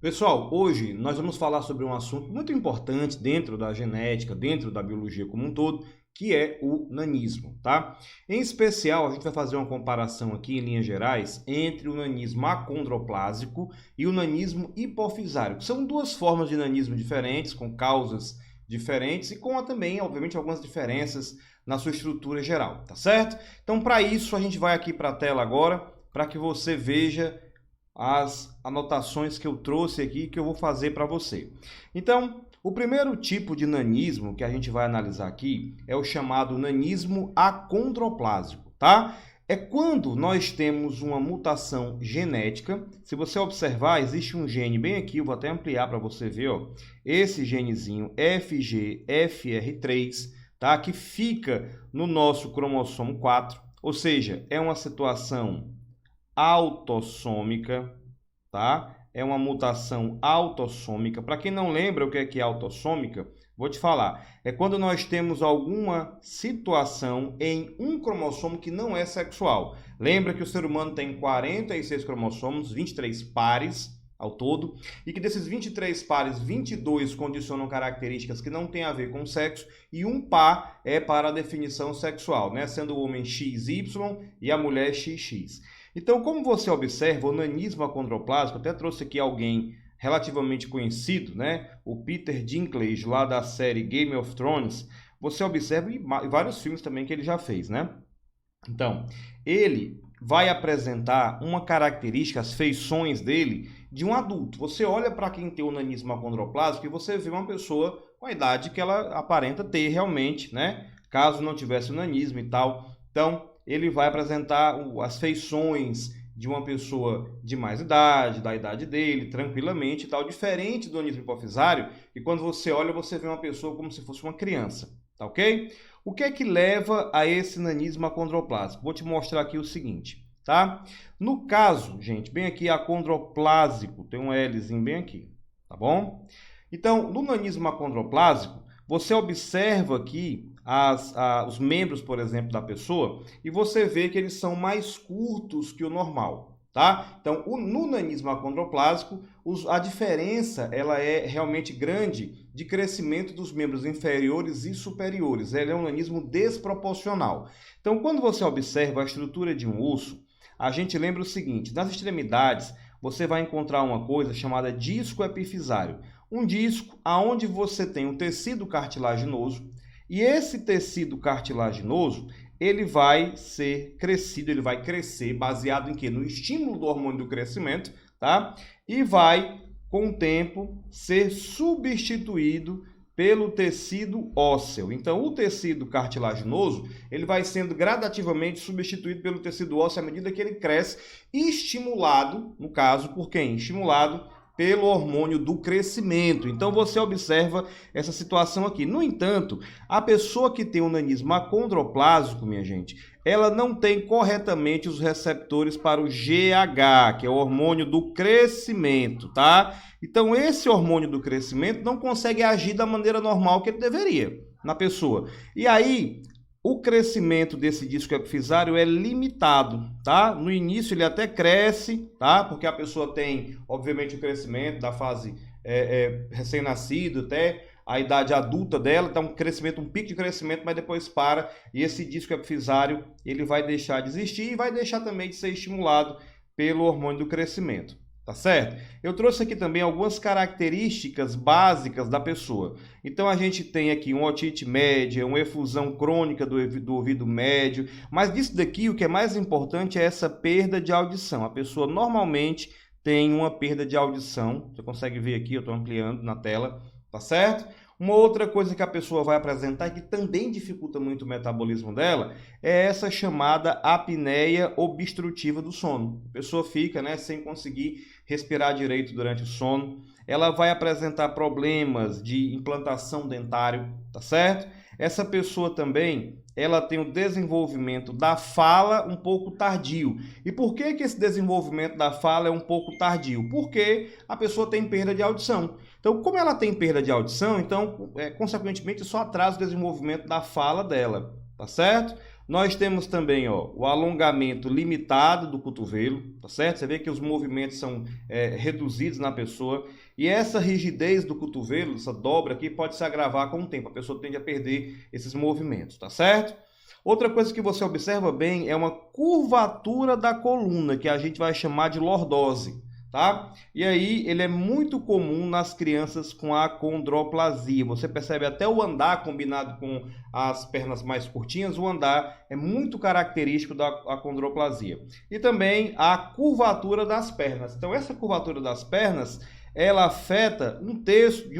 Pessoal, hoje nós vamos falar sobre um assunto muito importante dentro da genética, dentro da biologia como um todo, que é o nanismo, tá? Em especial, a gente vai fazer uma comparação aqui em linhas gerais entre o nanismo acondroplásico e o nanismo hipofisário, que são duas formas de nanismo diferentes, com causas diferentes e com também, obviamente, algumas diferenças na sua estrutura geral, tá certo? Então, para isso, a gente vai aqui para a tela agora, para que você veja as anotações que eu trouxe aqui que eu vou fazer para você. Então, o primeiro tipo de nanismo que a gente vai analisar aqui é o chamado nanismo acondroplásico, tá? É quando nós temos uma mutação genética. Se você observar, existe um gene bem aqui, eu vou até ampliar para você ver, ó. Esse genezinho FGFR3, tá? Que fica no nosso cromossomo 4, ou seja, é uma situação autossômica, tá? É uma mutação autossômica. Para quem não lembra o que é autossômica, vou te falar. É quando nós temos alguma situação em um cromossomo que não é sexual. Lembra que o ser humano tem 46 cromossomos, 23 pares ao todo, e que desses 23 pares, 22 condicionam características que não têm a ver com sexo, e um par é para a definição sexual, né? Sendo o homem XY e a mulher XX. Então, como você observa, o nanismo acondroplásico, até trouxe aqui alguém relativamente conhecido, né? O Peter Dinklage, lá da série Game of Thrones. Você observa em vários filmes também que ele já fez, né? Então, ele vai apresentar uma característica, as feições dele, de um adulto. Você olha para quem tem o nanismo acondroplásico e você vê uma pessoa com a idade que ela aparenta ter realmente, né? Caso não tivesse o nanismo e tal. Então, ele vai apresentar as feições de uma pessoa de mais idade, da idade dele, tranquilamente e tal, diferente do nanismo hipofisário, que quando você olha, você vê uma pessoa como se fosse uma criança, tá ok? O que é que leva a esse nanismo acondroplásico? Vou te mostrar aqui o seguinte, tá? No caso, gente, bem aqui acondroplásico, tem um Lzinho bem aqui, tá bom? Então, no nanismo acondroplásico, você observa aqui os membros, por exemplo, da pessoa, e você vê que eles são mais curtos que o normal, tá? Então, no nanismo acondroplásico, a diferença ela é realmente grande de crescimento dos membros inferiores e superiores. Ela é um nanismo desproporcional. Então, quando você observa a estrutura de um osso, a gente lembra o seguinte: nas extremidades, você vai encontrar uma coisa chamada disco epifisário. Um disco aonde você tem um tecido cartilaginoso, e esse tecido cartilaginoso, ele vai ser crescido, ele vai crescer baseado em quê? No estímulo do hormônio do crescimento, tá? E vai, com o tempo, ser substituído pelo tecido ósseo. Então, o tecido cartilaginoso, ele vai sendo gradativamente substituído pelo tecido ósseo à medida que ele cresce, estimulado, no caso, por quem? Estimulado pelo hormônio do crescimento. Então você observa essa situação aqui. No entanto, a pessoa que tem o nanismo acondroplásico, minha gente, ela não tem corretamente os receptores para o GH, que é o hormônio do crescimento, tá? Então esse hormônio do crescimento não consegue agir da maneira normal que ele deveria na pessoa. E aí, o crescimento desse disco epifisário é limitado, tá? No início ele até cresce, tá? Porque a pessoa tem, obviamente, o crescimento da fase recém-nascido até a idade adulta dela, tá um crescimento, um pico de crescimento, mas depois para, e esse disco epifisário, ele vai deixar de existir e vai deixar também de ser estimulado pelo hormônio do crescimento. Tá certo? Eu trouxe aqui também algumas características básicas da pessoa. Então a gente tem aqui uma otite média, uma efusão crônica do ouvido médio, mas disso daqui o que é mais importante é essa perda de audição. A pessoa normalmente tem uma perda de audição, você consegue ver aqui, eu estou ampliando na tela, tá certo? Uma outra coisa que a pessoa vai apresentar, que também dificulta muito o metabolismo dela, é essa chamada apneia obstrutiva do sono. A pessoa fica, né, sem conseguir respirar direito durante o sono. Ela vai apresentar problemas de implantação dentário, tá certo? Essa pessoa também, ela tem o desenvolvimento da fala um pouco tardio. E por que esse desenvolvimento da fala é um pouco tardio? Porque a pessoa tem perda de audição. Então, como ela tem perda de audição, então, consequentemente, isso atrasa o desenvolvimento da fala dela, tá certo? Nós temos também, ó, o alongamento limitado do cotovelo, tá certo? Você vê que os movimentos são reduzidos na pessoa. E essa rigidez do cotovelo, essa dobra aqui, pode se agravar com o tempo. A pessoa tende a perder esses movimentos, tá certo? Outra coisa que você observa bem é uma curvatura da coluna, que a gente vai chamar de lordose, tá? E aí ele é muito comum nas crianças com acondroplasia. Você percebe até o andar combinado com as pernas mais curtinhas, o andar é muito característico da acondroplasia. E também a curvatura das pernas. Então essa curvatura das pernas, ela afeta de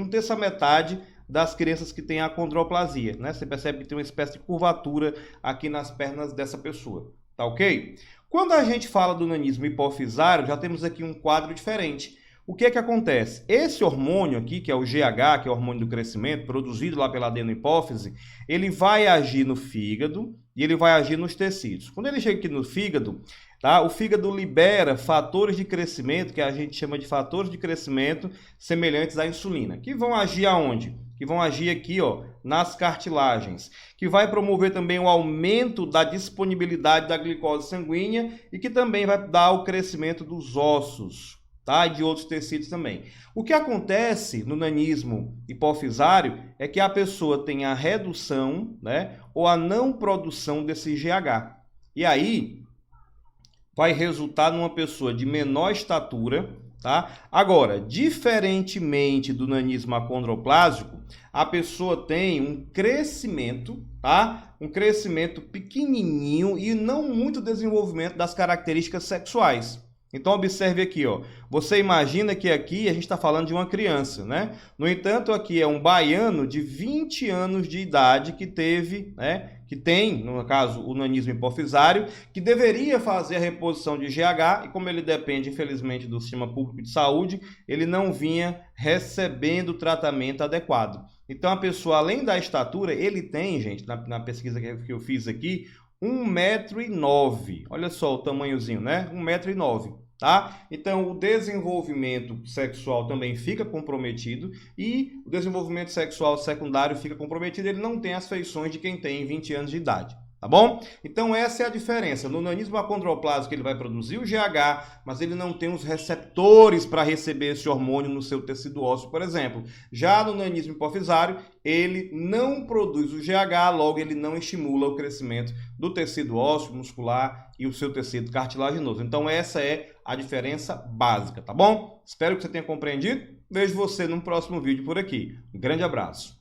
um terço a metade das crianças que têm acondroplasia, né? Você percebe que tem uma espécie de curvatura aqui nas pernas dessa pessoa, tá ok? Quando a gente fala do nanismo hipofisário, já temos aqui um quadro diferente. O que é que acontece? Esse hormônio aqui, que é o GH, que é o hormônio do crescimento, produzido lá pela adenohipófise, ele vai agir no fígado e ele vai agir nos tecidos. Quando ele chega aqui no fígado, tá? O fígado libera fatores de crescimento, que a gente chama de fatores de crescimento semelhantes à insulina, que vão agir aonde? Que vão agir aqui, ó, nas cartilagens, que vai promover também o aumento da disponibilidade da glicose sanguínea e que também vai dar o crescimento dos ossos, tá? E de outros tecidos também. O que acontece no nanismo hipofisário é que a pessoa tem a redução, né, ou a não produção desse GH. E aí vai resultar numa pessoa de menor estatura, tá? Agora, diferentemente do nanismo acondroplásico, a pessoa tem um crescimento, tá? Um crescimento pequenininho e não muito desenvolvimento das características sexuais. Então, observe aqui, ó. Você imagina que aqui a gente está falando de uma criança, né? No entanto, aqui é um baiano de 20 anos de idade que teve, né? Que tem, no caso, o nanismo hipofisário, que deveria fazer a reposição de GH e como ele depende, infelizmente, do sistema público de saúde, ele não vinha recebendo o tratamento adequado. Então, a pessoa, além da estatura, ele tem, gente, na pesquisa que eu fiz aqui, 1,09 m. Olha só o tamanhozinho, né? 1,09 m. Tá? Então, o desenvolvimento sexual também fica comprometido e o desenvolvimento sexual secundário fica comprometido. Ele não tem as feições de quem tem 20 anos de idade. Tá bom? Então, essa é a diferença. No nanismo acondroplásico, ele vai produzir o GH, mas ele não tem os receptores para receber esse hormônio no seu tecido ósseo, por exemplo. Já no nanismo hipofisário, ele não produz o GH, logo ele não estimula o crescimento do tecido ósseo, muscular e o seu tecido cartilaginoso. Então, essa é a diferença básica, tá bom? Espero que você tenha compreendido. Vejo você no próximo vídeo por aqui. Um grande abraço.